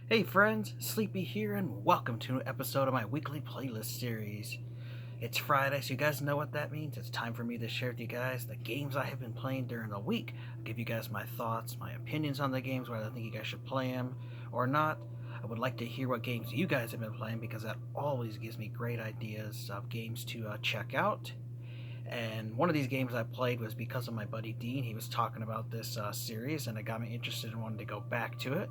Hey friends, Sleepy here, and welcome to an episode of my weekly playlist series. It's Friday, so you guys know what that means. It's time for me to share with you guys the games I have been playing during the week. I'll give you guys my thoughts, my opinions on the games, whether I think you guys should play them or not. I would like to hear what games you guys have been playing because that always gives me great ideas of games to check out. And one of these games I played was because of my buddy Dean. He was talking about this series, and it got me interested in wanting to go back to it.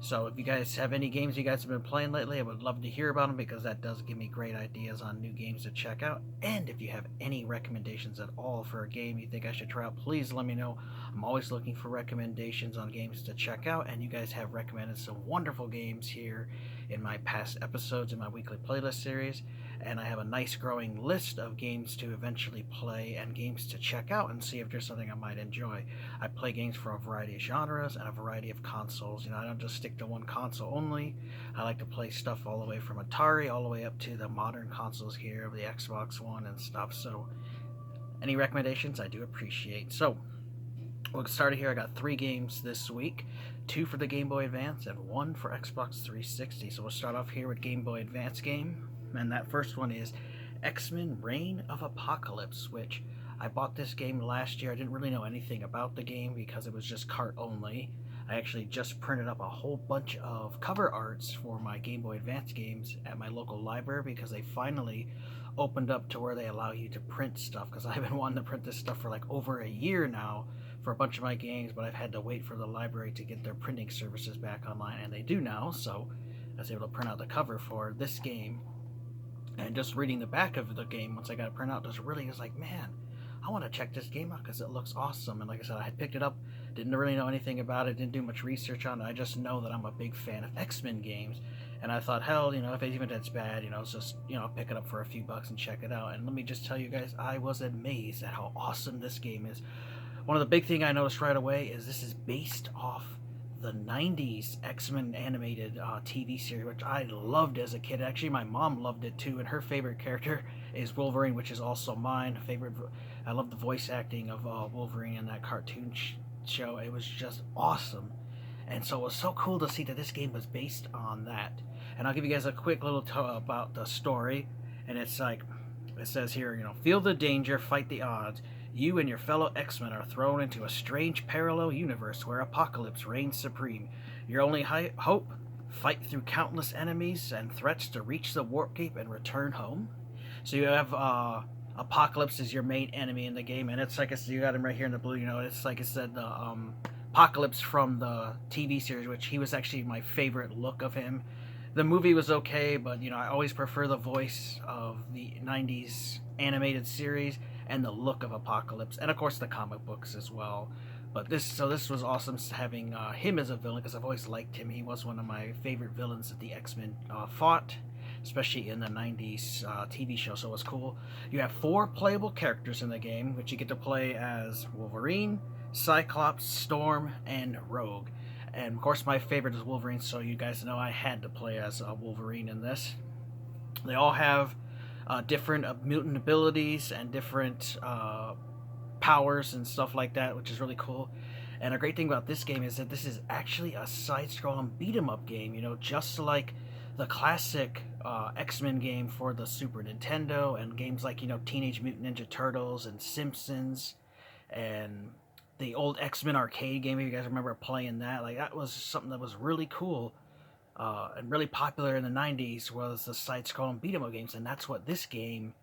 So if you guys have any games you guys have been playing lately, I would love to hear about them because that does give me great ideas on new games to check out. And if you have any recommendations at all for a game you think I should try out, please let me know. I'm always looking for recommendations on games to check out, and you guys have recommended some wonderful games here in my past episodes in my weekly playlist series. And I have a nice growing list of games to eventually play and games to check out and see if there's something I might enjoy. I play games for a variety of genres and a variety of consoles. I don't just stick to one console only. I like to play stuff all the way from Atari all the way up to the modern consoles here of the Xbox One and stuff. So, any recommendations I do appreciate. So, we'll get started here. I got 3 games this week, 2 for the Game Boy Advance and 1 for Xbox 360. So, we'll start off here with Game Boy Advance game. And that first one is X-Men Reign of Apocalypse, which I bought this game last year. I didn't really know anything about the game because it was just cart only. I actually just printed up a whole bunch of cover arts for my Game Boy Advance games at my local library because they finally opened up to where they allow you to print stuff, because I've been wanting to print this stuff for like over a year now for a bunch of my games, but I've had to wait for the library to get their printing services back online, and they do now, so I was able to print out the cover for this game. And just reading the back of the game once I got it printed out, just really was like, man, I want to check this game out because it looks awesome. And like I said, I had picked it up, didn't really know anything about it, didn't do much research on it. I just know that I'm a big fan of X-Men games, and I thought, hell, if even it's bad, it's just pick it up for a few bucks and check it out. And let me just tell you guys, I was amazed at how awesome this game is. One of the big thing I noticed right away is this is based off the 90s X-Men animated TV series, which I loved as a kid. Actually, my mom loved it too, and her favorite character is Wolverine, which is also mine. Favorite. I love the voice acting of Wolverine in that cartoon show. It was just awesome. And so it was so cool to see that this game was based on that. And I'll give you guys a quick little about the story. And it's like, it says here, feel the danger, fight the odds. You and your fellow X-Men are thrown into a strange parallel universe where apocalypse reigns supreme. Your only hope? Fight through countless enemies and threats to reach the warp gate and return home. So you have Apocalypse is your main enemy in the game, and it's like you got him right here in the blue. It's like I said, the Apocalypse from the TV series, which he was actually my favorite look of him. The movie was okay, but I always prefer the voice of the '90s animated series and the look of Apocalypse, and of course the comic books as well. But this was awesome having him as a villain because I've always liked him. He was one of my favorite villains that the X-Men fought, especially in the '90s TV show. So it was cool. You have 4 playable characters in the game, which you get to play as Wolverine, Cyclops, Storm, and Rogue. And of course, my favorite is Wolverine, so you guys know I had to play as Wolverine in this. They all have different mutant abilities and different powers and stuff like that, which is really cool. And a great thing about this game is that this is actually a side-scrolling beat-em-up game, just like the classic X-Men game for the Super Nintendo, and games like, Teenage Mutant Ninja Turtles and Simpsons, and the old X-Men arcade game, if you guys remember playing that. Like, that was something that was really cool and really popular in the 90s, was the side-scrolling beat-em-up games, and that's what this game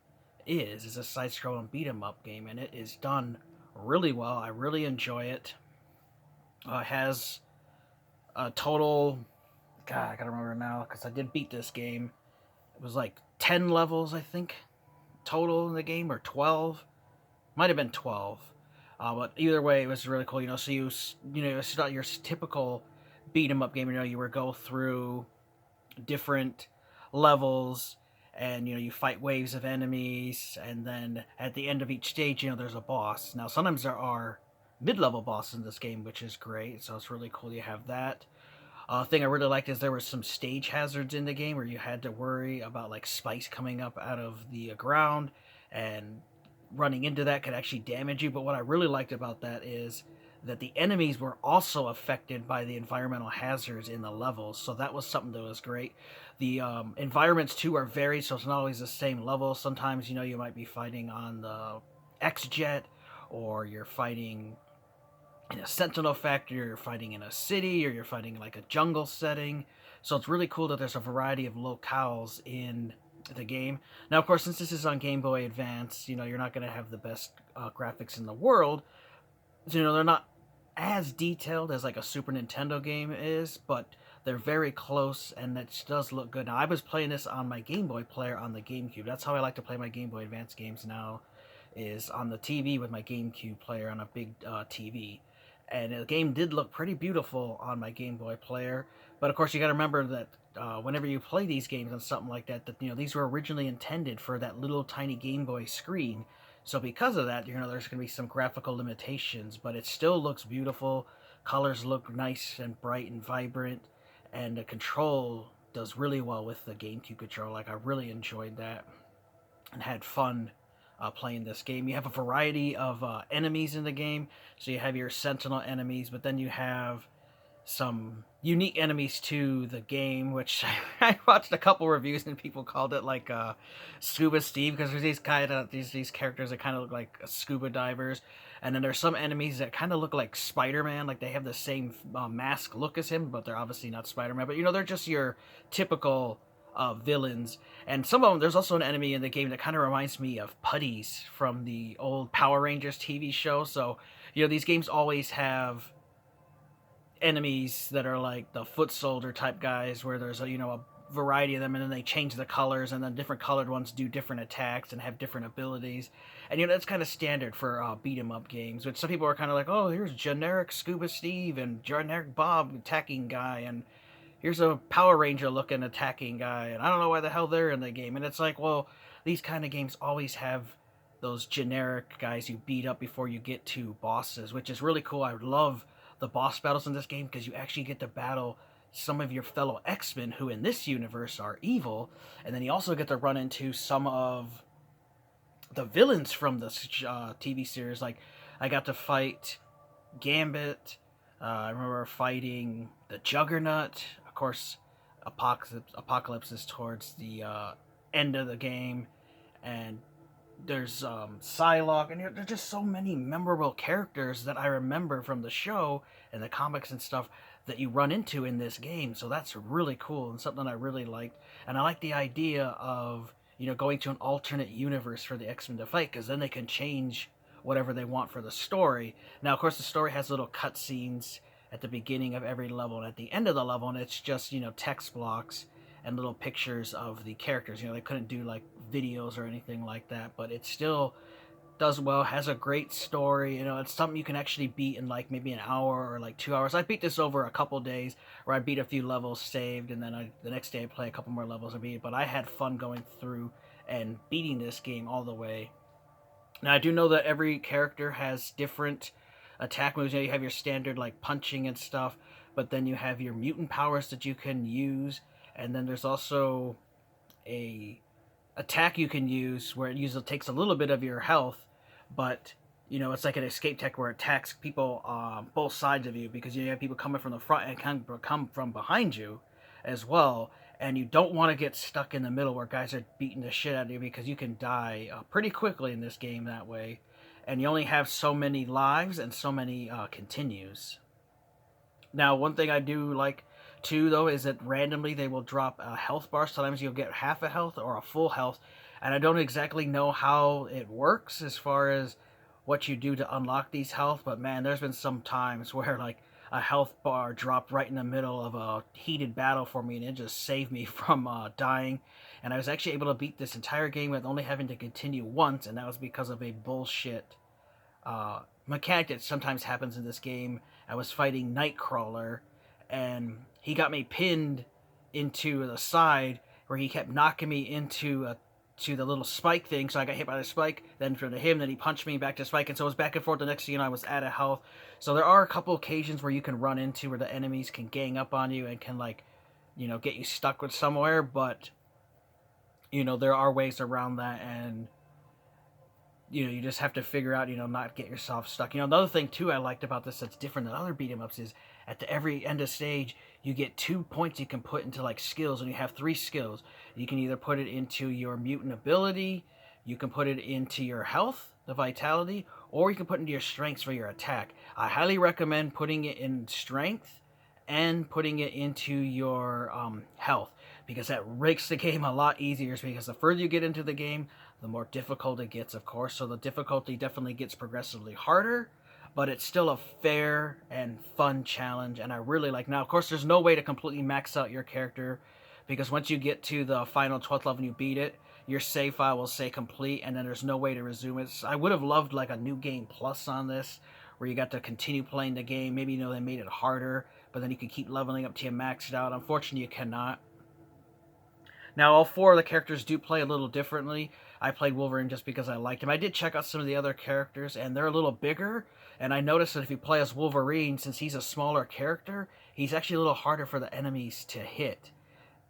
is a side-scrolling beat-em-up game, and it is done really well. I really enjoy it. Has a total, God, I gotta remember now, because I did beat this game. It was like 10 levels, I think, total in the game, or 12. Might have been 12. But either way, it was really cool. So it's not your typical beat 'em up game. You would go through different levels, and you fight waves of enemies, and then at the end of each stage, there's a boss. Now, sometimes there are mid-level bosses in this game, which is great. So it's really cool you have that. Thing I really liked is there were some stage hazards in the game where you had to worry about like spikes coming up out of the ground, and running into that could actually damage you. But what I really liked about that is that the enemies were also affected by the environmental hazards in the levels. So that was something that was great. The environments too are varied, so it's not always the same level. Sometimes you might be fighting on the X Jet, or you're fighting in a sentinel factory, or you're fighting in a city, or you're fighting in like a jungle setting. So it's really cool that there's a variety of locales in the game. Now, of course, since this is on Game Boy Advance, you're not going to have the best graphics in the world. So, they're not as detailed as like a Super Nintendo game is, but they're very close, and it does look good. Now, I was playing this on my Game Boy player on the GameCube. That's how I like to play my Game Boy Advance games now, is on the TV with my GameCube player on a big TV. And the game did look pretty beautiful on my Game Boy player. But of course, you got to remember that whenever you play these games on something like that, these were originally intended for that little tiny Game Boy screen. So because of that, there's going to be some graphical limitations, but it still looks beautiful. Colors look nice and bright and vibrant, and the control does really well with the GameCube control. Like, I really enjoyed that and had fun playing this game. You have a variety of enemies in the game. So you have your Sentinel enemies, but then you have some unique enemies to the game, which I watched a couple reviews and people called it like Scuba Steve, because there's these characters that kind of look like scuba divers, and then there's some enemies that kind of look like Spider-Man, like they have the same mask look as him, but they're obviously not Spider-Man. But they're just your typical villains. And some of them, there's also an enemy in the game that kind of reminds me of Putties from the old Power Rangers TV show. So these games always have enemies that are like the foot soldier type guys, where there's a variety of them, and then they change the colors, and then different colored ones do different attacks and have different abilities. And that's kind of standard for beat 'em up games, which some people are kind of like, oh, here's generic Scuba Steve and generic Bob attacking guy, and here's a Power Ranger looking attacking guy, and I don't know why the hell they're in the game. And it's like, well, these kind of games always have those generic guys you beat up before you get to bosses, which is really cool. I love the boss battles in this game, because you actually get to battle some of your fellow X-Men who in this universe are evil, and then you also get to run into some of the villains from the TV series. Like, I got to fight Gambit. I remember fighting the Juggernaut. Of course, Apocalypse is towards the end of the game, and there's Psylocke, and there's just so many memorable characters that I remember from the show and the comics and stuff that you run into in this game. So that's really cool and something I really liked. And I like the idea of going to an alternate universe for the X-Men to fight, because then they can change whatever they want for the story. Now, of course, the story has little cutscenes at the beginning of every level and at the end of the level, and it's just text blocks and little pictures of the characters. They couldn't do like videos or anything like that, but it still does well, has a great story. It's something you can actually beat in like maybe an hour or like 2 hours. I beat this over a couple days, where I beat a few levels saved, and then the next day I play a couple more levels and beat it. But I had fun going through and beating this game all the way. Now, I do know that every character has different attack moves. You have your standard like punching and stuff, but then you have your mutant powers that you can use, and then there's also a attack you can use where it usually takes a little bit of your health, but it's like an escape tech where it attacks people both sides of you, because you have people coming from the front and come from behind you as well. And you don't want to get stuck in the middle where guys are beating the shit out of you, because you can die pretty quickly in this game that way. And you only have so many lives and so many continues. Now, one thing I do like too, though, is that randomly they will drop a health bar. Sometimes you'll get half a health or a full health, and I don't exactly know how it works as far as what you do to unlock these health, but man, there's been some times where like a health bar dropped right in the middle of a heated battle for me, and it just saved me from dying. And I was actually able to beat this entire game with only having to continue once, and that was because of a bullshit mechanic that sometimes happens in this game. I was fighting Nightcrawler, and he got me pinned into the side, where he kept knocking me into to the little spike thing, so I got hit by the spike, then from him, then he punched me back to spike, and so it was back and forth. The next thing you know, I was out of health. So there are a couple occasions where you can run into where the enemies can gang up on you and can like, get you stuck with somewhere, but there are ways around that, and you just have to figure out, not get yourself stuck. Another thing too I liked about this that's different than other beat 'em ups is at the every end of stage you get 2 points you can put into like skills, and you have 3 skills. You can either put it into your mutant ability, you can put it into your health, the vitality, or you can put it into your strengths for your attack. I highly recommend putting it in strength and putting it into your health, because that makes the game a lot easier. Because the further you get into the game, the more difficult it gets, of course. So the difficulty definitely gets progressively harder, but it's still a fair and fun challenge, and I really like. Now, of course, there's no way to completely max out your character, because once you get to the final 12th level and you beat it, your save file will say complete, and then there's no way to resume it. So I would have loved like a new game plus on this, where you got to continue playing the game. Maybe they made it harder, but then you could keep leveling up till you maxed out. Unfortunately, you cannot. Now, all 4 of the characters do play a little differently. I played Wolverine just because I liked him. I did check out some of the other characters, and they're a little bigger. And I noticed that if you play as Wolverine, since he's a smaller character, he's actually a little harder for the enemies to hit.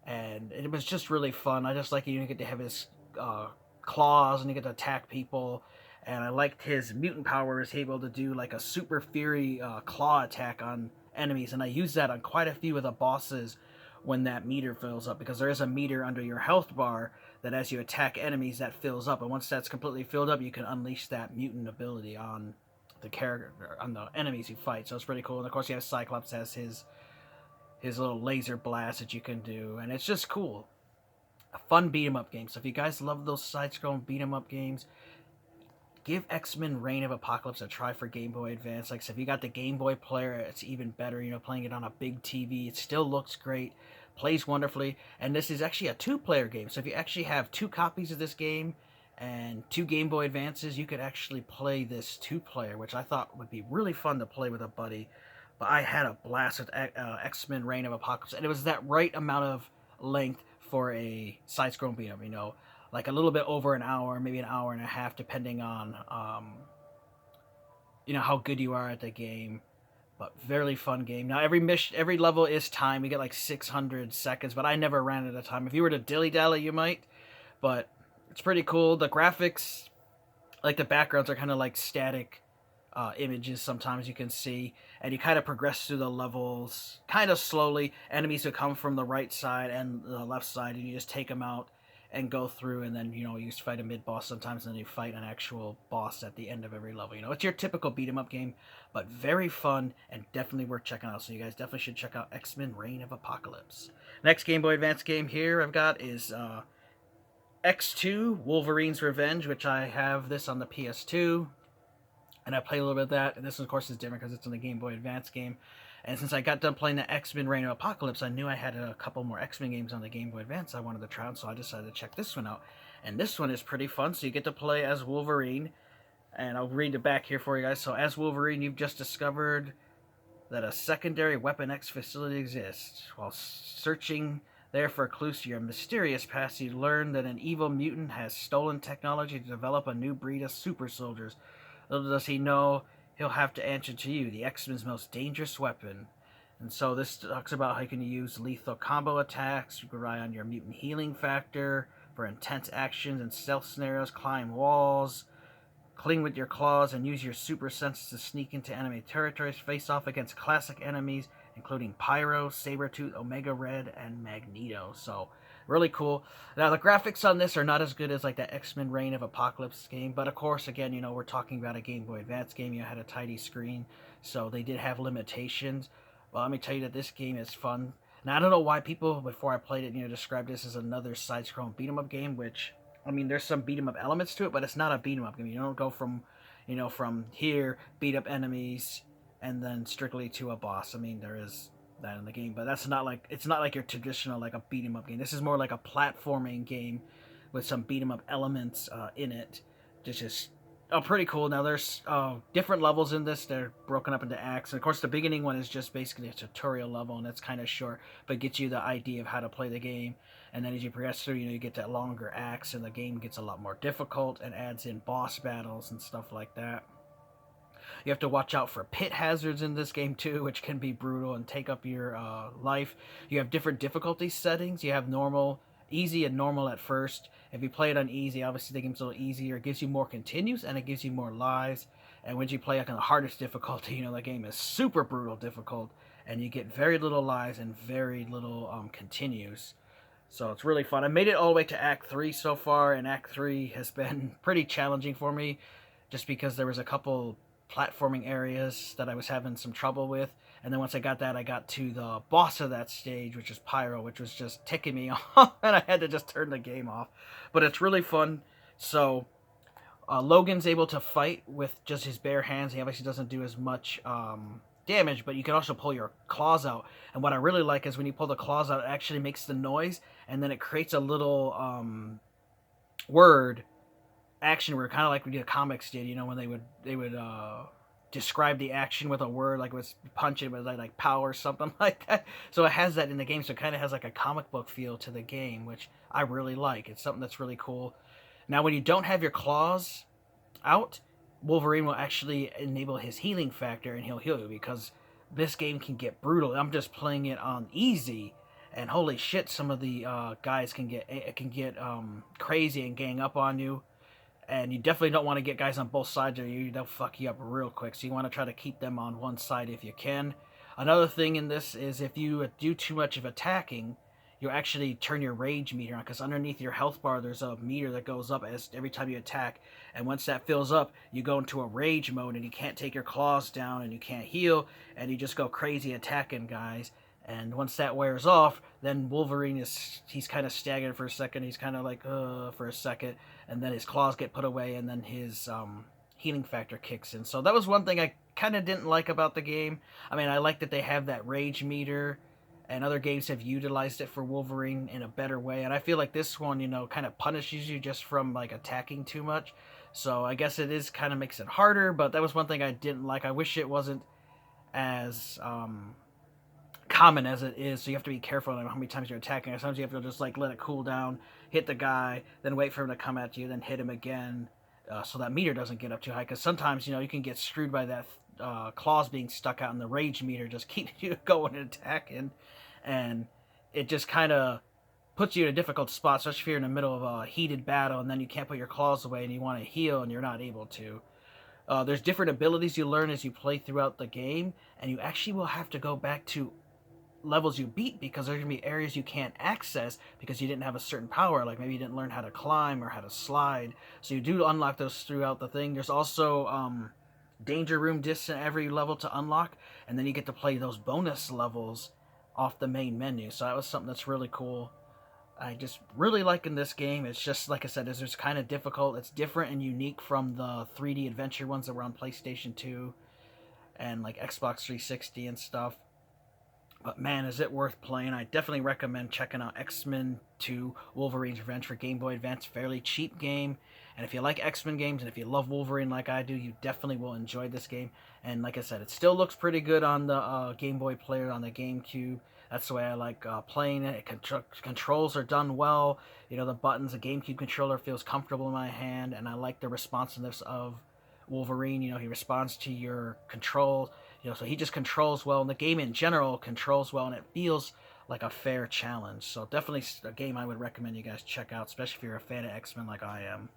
And it was just really fun. I just like you get to have his claws, and you get to attack people. And I liked his mutant power, is able to do like a super fury claw attack on enemies. And I used that on quite a few of the bosses when that meter fills up, because there is a meter under your health bar that as you attack enemies that fills up, and once that's completely filled up, you can unleash that mutant ability on the character, on the enemies you fight. So it's pretty cool. And of course you have Cyclops has his little laser blast that you can do, and it's just cool. A fun beat 'em up game. So if you guys love those side-scrolling beat 'em up games, give X-Men Reign of Apocalypse a try for Game Boy Advance. Like I said, if you got the Game Boy player, it's even better. Playing it on a big TV, it still looks great, plays wonderfully, and this is actually a 2-player game. So if you actually have 2 copies of this game and 2 Game Boy Advances, you could actually play this 2-player, which I thought would be really fun to play with a buddy. But I had a blast with X-Men Reign of Apocalypse, and it was that right amount of length for a side-scrolling beat 'em, like a little bit over an hour, maybe an hour and a half, depending on how good you are at the game. But very fun game. Now every level is timed. You get like 600 seconds, but I never ran out of time. If you were to dilly dally, you might, but it's pretty cool. The graphics, like the backgrounds, are kind of like static images. Sometimes you can see, and you kind of progress through the levels kind of slowly. Enemies will come from the right side and the left side, and you just take them out and go through, and then you fight a mid-boss sometimes, and then you fight an actual boss at the end of every level. It's your typical beat-em-up game, but very fun and definitely worth checking out. So you guys definitely should check out X-Men Reign of Apocalypse. Next Game Boy Advance game here I've got is X2 Wolverines Revenge, which I have this on the PS2, and I play a little bit of that. And this, of course, is different because it's on the Game Boy Advance game. And since I got done playing the X-Men Reign of Apocalypse, I knew I had a couple more X-Men games on the Game Boy Advance I wanted to try out, so I decided to check this one out. And this one is pretty fun, so you get to play as Wolverine. And I'll read the back here for you guys. So as Wolverine, you've just discovered that a secondary Weapon X facility exists. While searching there for clues to your mysterious past, you learn that an evil mutant has stolen technology to develop a new breed of super soldiers. Little does he know, he'll have to answer to you, the X-Men's most dangerous weapon. And so this talks about how you can use lethal combo attacks, you can rely on your mutant healing factor for intense actions and stealth scenarios, climb walls, cling with your claws, and use your super senses to sneak into enemy territories, face off against classic enemies, including Pyro, Sabretooth, Omega Red, and Magneto. So, really cool. Now, the graphics on this are not as good as like that X-Men Reign of Apocalypse game, but of course, again, we're talking about a Game Boy Advance game. You had a tidy screen, so they did have limitations. But let me tell you that this game is fun. Now, I don't know why people, before I played it, described this as another side-scrolling beat-em-up game, which, I mean, there's some beat-em-up elements to it, but it's not a beat-em-up game. You don't go from, from here, beat up enemies, and then strictly to a boss. I mean, there is that in the game, but it's not like your traditional, like a beat-em-up game. This is more like a platforming game with some beat-em-up elements in it. Just pretty cool. Now, there's different levels in this. They're broken up into acts. And, of course, the beginning one is just basically a tutorial level, and it's kind of short, but gets you the idea of how to play the game. And then as you progress through, you get that longer acts, and the game gets a lot more difficult and adds in boss battles and stuff like that. You have to watch out for pit hazards in this game, too, which can be brutal and take up your life. You have different difficulty settings. You have normal, easy and normal at first. If you play it on easy, obviously the game's a little easier. It gives you more continues and it gives you more lives. And when you play like on the hardest difficulty, you know, the game is super brutal difficult, and you get very little lives and very little continues. So it's really fun. I made it all the way to Act 3 so far, and Act 3 has been pretty challenging for me just because there was a couple platforming areas that I was having some trouble with. And then once I got that, I got to the boss of that stage, which is Pyro, which was just ticking me off, and I had to just turn the game off. But it's really fun. So Logan's able to fight with just his bare hands. He obviously doesn't do as much damage, but you can also pull your claws out. And what I really like is when you pull the claws out, it actually makes the noise, and then it creates a little word action word, kind of like the comics did, you know, when they would describe the action with a word, like it was punching with like power or something like that. So it has that in the game, so it kind of has like a comic book feel to the game, which I really like. It's something that's really cool. Now, when you don't have your claws out, Wolverine will actually enable his healing factor, and he'll heal you, because this game can get brutal. I'm just playing it on easy, and holy shit, some of the guys can get crazy and gang up on you. And you definitely don't want to get guys on both sides of you. They'll fuck you up real quick. So you want to try to keep them on one side if you can. Another thing in this is if you do too much of attacking, you actually turn your rage meter on, because underneath your health bar there's a meter that goes up as every time you attack, and once that fills up, you go into a rage mode, and you can't take your claws down, and you can't heal, and you just go crazy attacking guys. And once that wears off, then Wolverine he's kind of staggered for a second. He's kind of like for a second, and then his claws get put away, and then his healing factor kicks in. So that was one thing I kind of didn't like about the game. I mean, I like that they have that rage meter, and other games have utilized it for Wolverine in a better way. And I feel like this one, you know, kind of punishes you just from like attacking too much. So I guess it is kind of makes it harder, but that was one thing I didn't like. I wish it wasn't as common as it is, so you have to be careful on how many times you're attacking. Sometimes you have to just like let it cool down, hit the guy, then wait for him to come at you, then hit him again, so that meter doesn't get up too high. Because sometimes, you know, you can get screwed by that claws being stuck out, and the rage meter just keeps you going and attacking, and it just kind of puts you in a difficult spot, especially if you're in the middle of a heated battle, and then you can't put your claws away, and you want to heal, and you're not able to. There's different abilities you learn as you play throughout the game, and you actually will have to go back to levels you beat, because there's going to be areas you can't access because you didn't have a certain power, like maybe you didn't learn how to climb or how to slide. So you do unlock those throughout the thing. There's also danger room discs in every level to unlock, and then you get to play those bonus levels off the main menu. So that was something that's really cool. I just really liking this game. It's just, like I said, it's just kind of difficult. It's different and unique from the 3D adventure ones that were on PlayStation 2 and like Xbox 360 and stuff. But man, is it worth playing. I definitely recommend checking out XMen 2 Wolverines Revenge for Game Boy Advance. Fairly cheap game. And if you like X-Men games, and if you love Wolverine like I do, you definitely will enjoy this game. And like I said, it still looks pretty good on the Game Boy player, on the GameCube. That's the way I like playing it. Controls are done well. You know, the buttons, the GameCube controller feels comfortable in my hand. And I like the responsiveness of Wolverine. You know, he responds to your control. You know, so he just controls well, and the game in general controls well, and it feels like a fair challenge. So definitely a game I would recommend you guys check out, especially if you're a fan of X-Men like I am.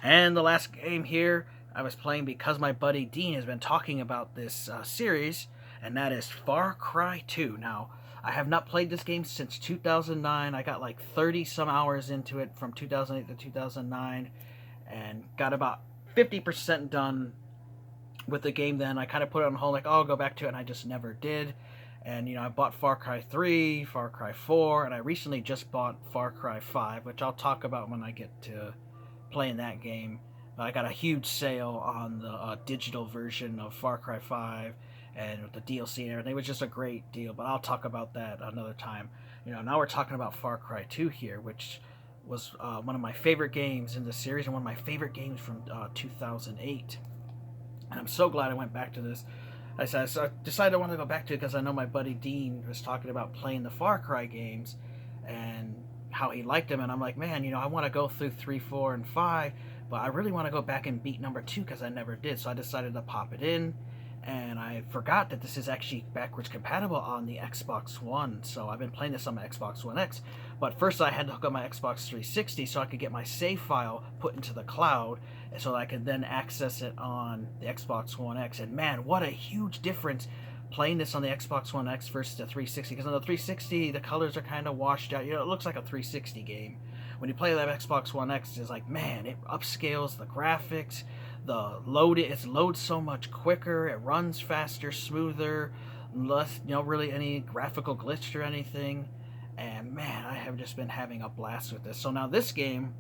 And the last game here I was playing because my buddy Dean has been talking about this series, and that is Far Cry 2. Now, I have not played this game since 2009. I got like 30 some hours into it from 2008 to 2009, and got about 50% done with the game. Then I kind of put it on hold, like, oh, I'll go back to it, and I just never did. And, you know, I bought Far Cry 3, Far Cry 4, and I recently just bought Far Cry 5, which I'll talk about when I get to playing that game. But I got a huge sale on the digital version of Far Cry 5, and with the DLC and everything. It was just a great deal, but I'll talk about that another time. You know, now we're talking about Far Cry 2 here, which was one of my favorite games in the series, and one of my favorite games from 2008. And I'm so glad I went back to this. I decided I wanted to go back to it because I know my buddy Dean was talking about playing the Far Cry games and how he liked them. And I'm like, man, you know, I want to go through 3, 4, and 5, but I really want to go back and beat number 2 because I never did. So I decided to pop it in and I forgot that this is actually backwards compatible on the Xbox One. So I've been playing this on my Xbox One X, but first I had to hook up my Xbox 360 so I could get my save file put into the cloud, so that I could then access it on the Xbox One X. And man, what a huge difference playing this on the Xbox One X versus the 360. Because on the 360, the colors are kind of washed out. You know, it looks like a 360 game. When you play that Xbox One X, it's like, man, it upscales the graphics. It loads so much quicker. It runs faster, smoother, less, really any graphical glitch or anything. And man, I have just been having a blast with this. So now this game,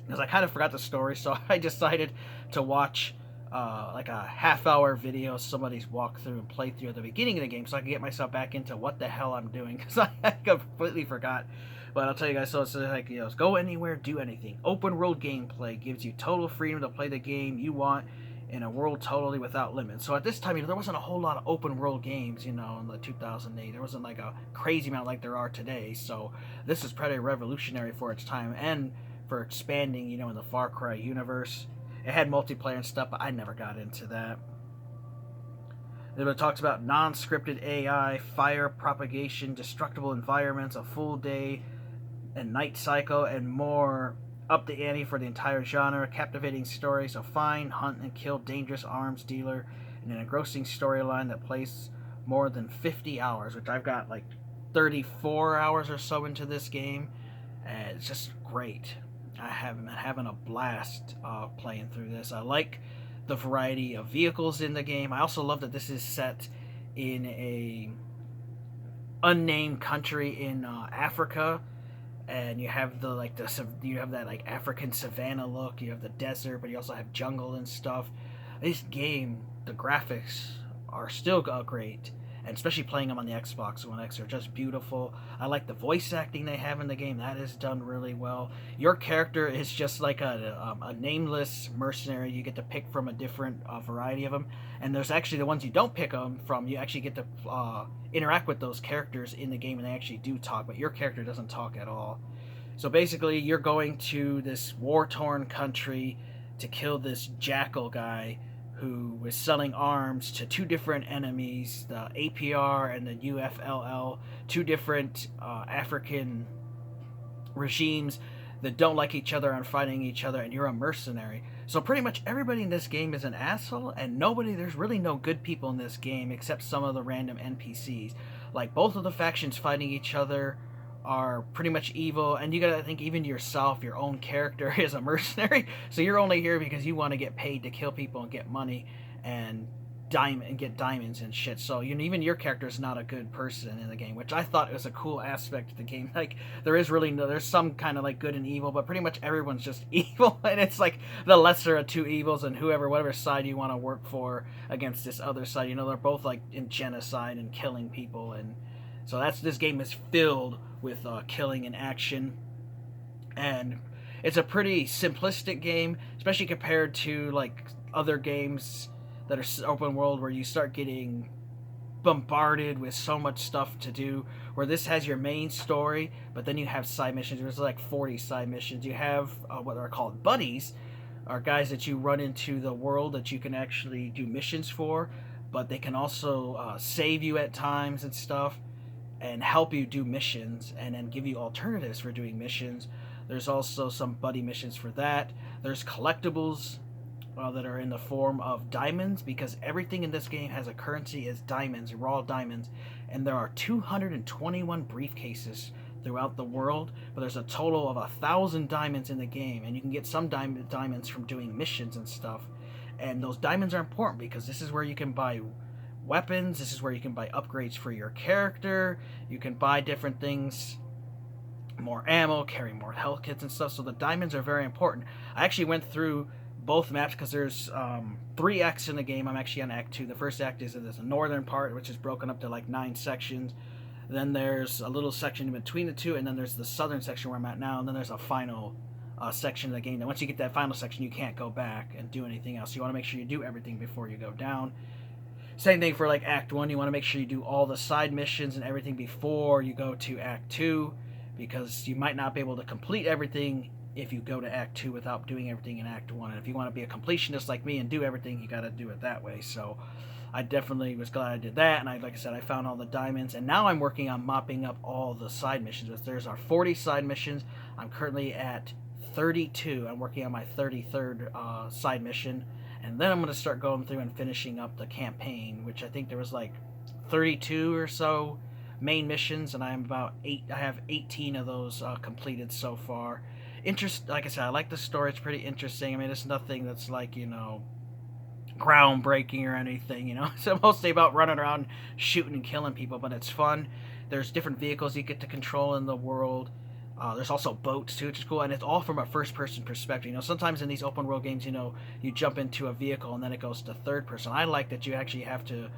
because I kind of forgot the story, so I decided to watch like a half-hour video, somebody's walkthrough and playthrough at the beginning of the game, so I can get myself back into what the hell I'm doing, because I completely forgot. But I'll tell you guys, so it's like, go anywhere, do anything. Open world gameplay gives you total freedom to play the game you want in a world totally without limits. So at this time, there wasn't a whole lot of open world games, in the 2008. There wasn't like a crazy amount like there are today. So this is pretty revolutionary for its time and for expanding, in the Far Cry universe. It had multiplayer and stuff, but I never got into that. It talks about non-scripted AI, fire propagation, destructible environments, a full day and night cycle, and more. Up the ante for the entire genre. Captivating stories, so find, hunt, and kill dangerous arms dealer in an engrossing storyline that plays more than 50 hours, which I've got like 34 hours or so into this game. And it's just great. I have been having a blast playing through this. I like the variety of vehicles in the game. I also love that this is set in a unnamed country in Africa, and you have you have that like African savanna look. You have the desert, but you also have jungle and stuff. This game, the graphics are still great, and especially playing them on the Xbox One X are just beautiful. I like the voice acting they have in the game. That is done really well. Your character is just like a nameless mercenary. You get to pick from a different variety of them, and there's actually the ones you don't pick them from. You actually get to interact with those characters in the game, and they actually do talk, but your character doesn't talk at all. So basically, you're going to this war-torn country to kill this jackal guy who was selling arms to two different enemies, the APR and the UFLL, two different African regimes that don't like each other and fighting each other, and you're a mercenary. So pretty much everybody in this game is an asshole, and there's really no good people in this game except some of the random NPCs. Like, both of the factions fighting each other are pretty much evil, and you gotta think even yourself, your own character is a mercenary, so you're only here because you want to get paid to kill people and get money and get diamonds and shit. So even your character is not a good person in the game, which I thought was a cool aspect of the game. Like, there's some kind of like good and evil, but pretty much everyone's just evil, and it's like the lesser of two evils, and whatever side you want to work for against this other side. They're both like in genocide and killing people, and so this game is filled with killing and action, and it's a pretty simplistic game, especially compared to like other games that are open world where you start getting bombarded with so much stuff to do, where this has your main story, but then you have side missions. There's like 40 side missions. You have what are called buddies, are guys that you run into the world that you can actually do missions for, but they can also save you at times and stuff, and help you do missions, and then give you alternatives for doing missions. There's also some buddy missions for that. There's collectibles that are in the form of diamonds, because everything in this game has a currency as diamonds, raw diamonds, and there are 221 briefcases throughout the world, but there's a total of 1,000 diamonds in the game, and you can get some diamonds from doing missions and stuff. And those diamonds are important because this is where you can buy weapons, this is where you can buy upgrades for your character, you can buy different things, more ammo, carry more health kits and stuff. So the diamonds are very important. I actually went through both maps because there's 3 acts in the game. I'm actually on Act 2. The first act is the northern part, which is broken up to like 9 sections. Then there's a little section in between the two, and then there's the southern section where I'm at now, and then there's a final section of the game. Then once you get that final section, you can't go back and do anything else. You want to make sure you do everything before you go down. Same thing for like Act 1. You want to make sure you do all the side missions and everything before you go to Act 2, because you might not be able to complete everything if you go to Act 2 without doing everything in Act 1. And if you want to be a completionist like me and do everything, you got to do it that way. So I definitely was glad I did that, and like I said, I found all the diamonds, and now I'm working on mopping up all the side missions. There's our 40 side missions. I'm currently at 32. I'm working on my 33rd side mission, and then I'm going to start going through and finishing up the campaign, which I think there was like 32 or so main missions, and I'm about 8. I have 18 of those completed so far. Like I said, I like the story. It's pretty interesting. I mean, it's nothing that's like, groundbreaking or anything. It's mostly about running around shooting and killing people, but it's fun. There's different vehicles you get to control in the world. There's also boats too, which is cool, and it's all from a first-person perspective. Sometimes in these open-world games, you jump into a vehicle and then it goes to third person. I like that you actually have to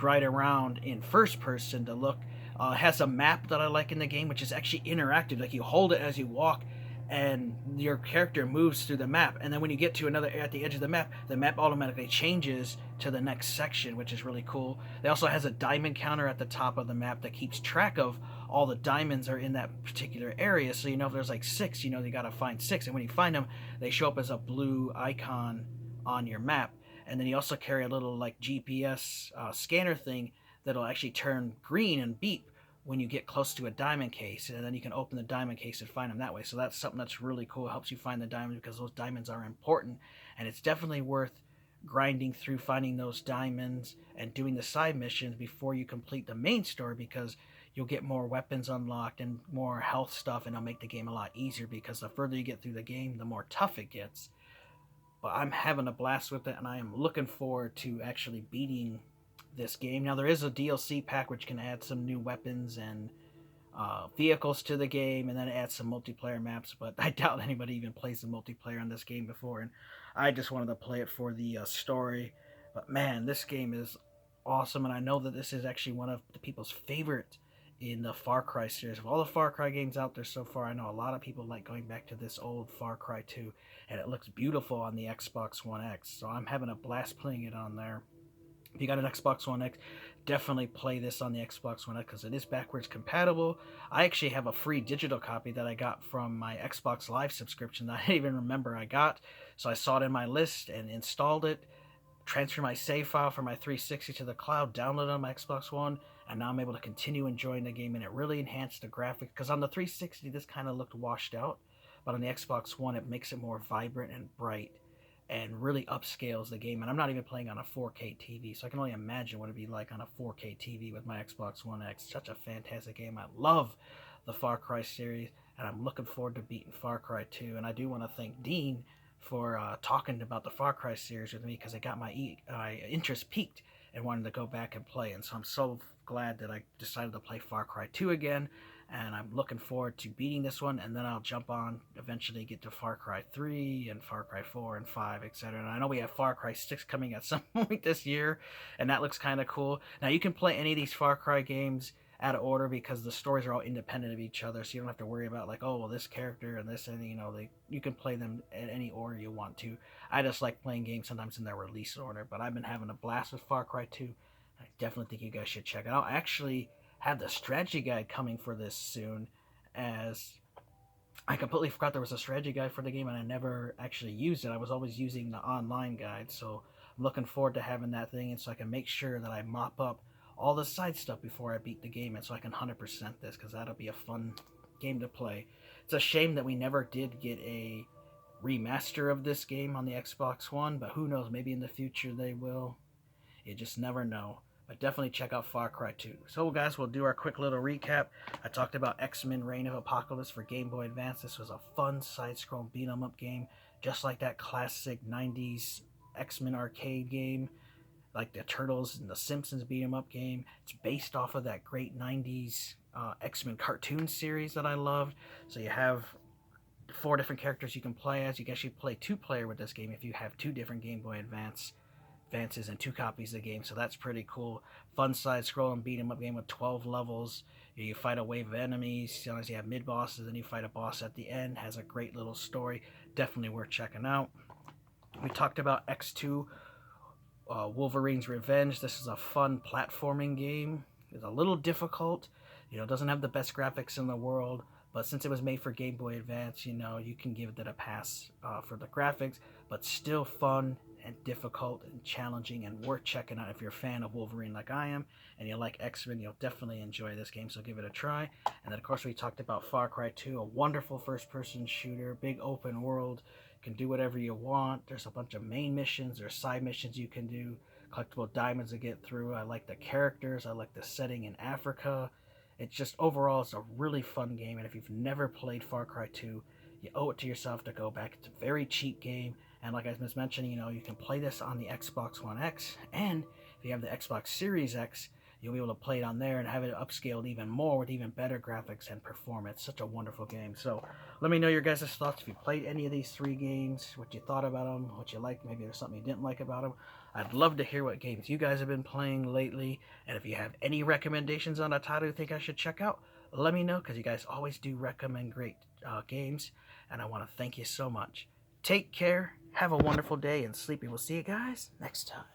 ride around in first person to look. It has a map that I like in the game, which is actually interactive. Like, you hold it as you walk, and your character moves through the map, and then when you get to another at the edge of the map automatically changes to the next section, which is really cool. It also has a diamond counter at the top of the map that keeps track of all the diamonds are in that particular area, so if there's like 6, you gotta find 6, and when you find them, they show up as a blue icon on your map. And then you also carry a little like GPS scanner thing that'll actually turn green and beep when you get close to a diamond case, and then you can open the diamond case and find them that way. So that's something that's really cool. It helps you find the diamonds because those diamonds are important, and it's definitely worth grinding through finding those diamonds and doing the side missions before you complete the main story, because you'll get more weapons unlocked and more health stuff, and it'll make the game a lot easier, because the further you get through the game, the more tough it gets. But I'm having a blast with it, and I am looking forward to actually beating this game. Now, there is a DLC pack which can add some new weapons and vehicles to the game, and then add some multiplayer maps, but I doubt anybody even plays the multiplayer on this game before, and I just wanted to play it for the story. But man, this game is awesome, and I know that this is actually one of the people's favorite in the Far Cry series. Of all the Far Cry games out there so far, I know a lot of people like going back to this old Far Cry 2, and it looks beautiful on the Xbox One X, so I'm having a blast playing it on there. If you got an Xbox One X, definitely play this on the Xbox One X because it is backwards compatible. I actually have a free digital copy that I got from my Xbox Live subscription that I didn't even remember I got. So I saw it in my list and installed it, transferred my save file from my 360 to the cloud, downloaded it on my Xbox One, and now I'm able to continue enjoying the game, and it really enhanced the graphics, because on the 360 this kind of looked washed out, but on the Xbox One it makes it more vibrant and bright and really upscales the game. And I'm not even playing on a 4K TV, so I can only imagine what it'd be like on a 4K TV with my Xbox One X. Such a fantastic game. I love the Far Cry series, and I'm looking forward to beating Far Cry 2. And I do want to thank Dean for talking about the Far Cry series with me, because it got my interest peaked and wanted to go back and play. And so I'm so glad that I decided to play Far Cry 2 again, and I'm looking forward to beating this one, and then I'll jump on, eventually get to Far Cry 3 and Far Cry 4 and 5, etc. And I know we have Far Cry 6 coming at some point this year, and that looks kind of cool. Now, you can play any of these Far Cry games out of order, because the stories are all independent of each other, so you don't have to worry about like, oh, well, this character and this, and you can play them in any order you want to. I just like playing games sometimes in their release order, but I've been having a blast with Far Cry 2. I definitely think you guys should check it out. I actually have the strategy guide coming for this soon, as I completely forgot there was a strategy guide for the game, and I never actually used it. I was always using the online guide, so I'm looking forward to having that thing, and so I can make sure that I mop up all the side stuff before I beat the game, and so I can 100% this, because that'll be a fun game to play. It's a shame that we never did get a remaster of this game on the Xbox One, but who knows, maybe in the future they will. You just never know. But definitely check out Far Cry 2. So guys, we'll do our quick little recap. I talked about XMen Reign of Apocalypse for Game Boy Advance. This was a fun side-scrolling beat-em-up game, just like that classic 90s X-Men arcade game, like the Turtles and the Simpsons beat-em-up game. It's based off of that great 90s X-Men cartoon series that I loved. So you have 4 different characters you can play as. You can actually play 2-player with this game if you have 2 different Game Boy Advances and 2 copies of the game, so that's pretty cool. Fun side-scrolling beat-em-up game with 12 levels. You fight a wave of enemies. Sometimes you have mid-bosses, then you fight a boss at the end. Has a great little story. Definitely worth checking out. We talked about X2, Wolverines Revenge. This is a fun platforming game. It's a little difficult. It doesn't have the best graphics in the world, but since it was made for Game Boy Advance, you can give it a pass for the graphics, but still fun. and difficult and challenging and worth checking out if you're a fan of Wolverine like I am and you like X-Men. You'll definitely enjoy this game, so give it a try. And then of course we talked about Far Cry 2, a wonderful first-person shooter, big open world. You can do whatever you want. There's a bunch of main missions, there's side missions you can do, collectible diamonds to get through. I like the characters, I like the setting in Africa. It's just overall, it's a really fun game, and if you've never played Far Cry 2, you owe it to yourself to go back. It's a very cheap game, and like I was mentioning, you can play this on the Xbox One X, and if you have the Xbox Series X, you'll be able to play it on there and have it upscaled even more with even better graphics and performance. Such a wonderful game. So let me know your guys' thoughts if you played any of these 3 games, what you thought about them, what you liked, maybe there's something you didn't like about them. I'd love to hear what games you guys have been playing lately, and if you have any recommendations on a title you think I should check out, let me know, because you guys always do recommend great games, and I want to thank you so much. Take care, have a wonderful day, and Sleepy. We'll see you guys next time.